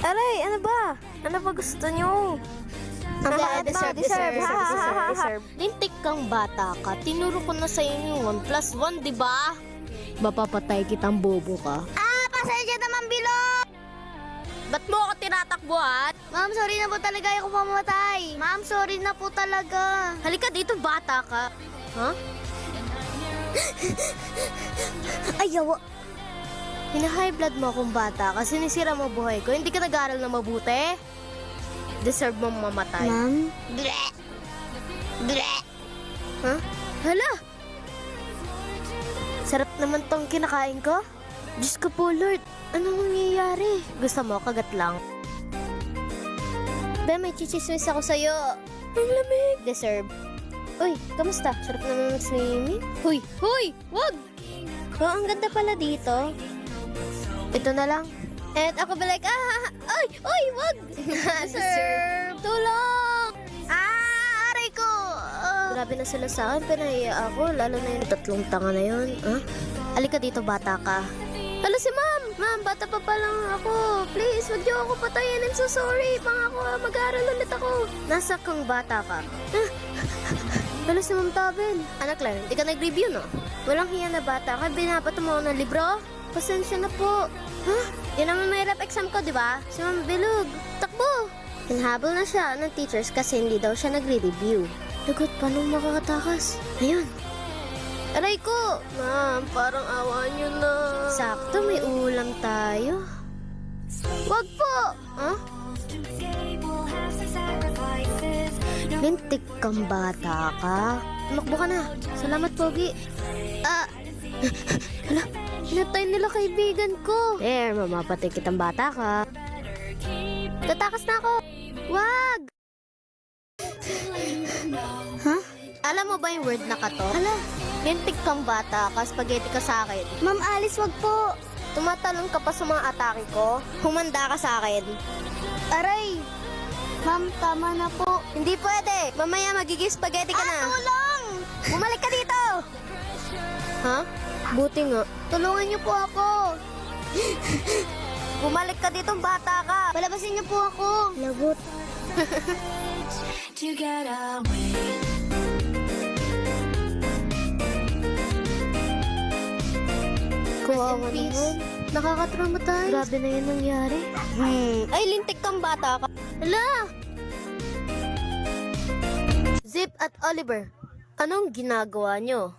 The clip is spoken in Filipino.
Aray, ano ba? Ano ba gusto nyo? Deserve. Lintik kang bata ka. Tinuro ko na sa inyo 1+1, di ba? Mapapatay kitang bobo ka. Pasensya naman, Bilog! Ba't mo ako tinatakbuhan? Ma'am, sorry na po talaga ako mamatay. Ma'am, sorry na po talaga. Halika dito, bata ka. Ha? Ayaw. Hina-high blood mo akong bata kasi sinisira mo buhay ko. Hindi ka nag-aaral na mabuti. Deserve mong mamatay. Ma'am? Bre! Ha? Hala! Sarap naman tong kinakain ko. Diyos ko po, Lord. Anong nangyayari? Gusto mo, kagat lang. Be, may chichismis ako sa'yo. Ang lamig. Deserve. Uy, kamusta? Sarap naman mag-swimming. Huy! Wag! Oh, ang ganda pala dito. Ito na lang. And ako ba like, Uy, wag! Deserve. Tulong! Aray ko! Grabe na sila sa akin, pinahiya ako, lalo na yung tatlong tanga na yun. Alika dito, bata ka. Hala si ma'am! Ma'am, bata pa lang ako. Please, wag niyo ako patayin. I'm so sorry. Pangako, mag-aaral ulit ako. Nasa kang bata ka. Hala si Ma'am Tabel. Anak lang, hindi ka nag-review, no? Walang hiya na bata ka. Binabato mo ako ng libro? Pasensya na po. Yan ang mahirap exam ko, di ba? Si Ma'am Bilog. Takbo! Hinahabol na siya ng teachers kasi hindi daw siya nagre-review. Lagot, paano makakatakas? Ayun. Aray ko! Ma'am, parang awa niyo na. Sakto, may ulam tayo. Wag po! Lintik kang bata ka. Tumakbo ka na. Salamat, Pogi. Hala, hinatay nila kaibigan ko. There, mamapatay kitang bata ka. Tatakas na ako. Wag! Alam mo ba yung word na kato? Hala, Lintik kang bata ka, spaghetti ka sa akin. Ma'am Alice, wag po. Tumatalon ka pa sa mga atake ko. Humanda ka sa akin. Aray! Ma'am, tama na po. Hindi pwede. Mamaya magiging spaghetti ka na. Tulong! Bumalik ka dito! Ha? Buti nga. Tulungan niyo po ako. Bumalik ka dito, bata ka. Palabasin niyo po ako. Lagot. To get away. Kawawa naman. Nakaka-traumatize. Grabe na yun nangyari. Ay, lintik kang bata ka. Hala! Zip at Oliver, anong ginagawa nyo?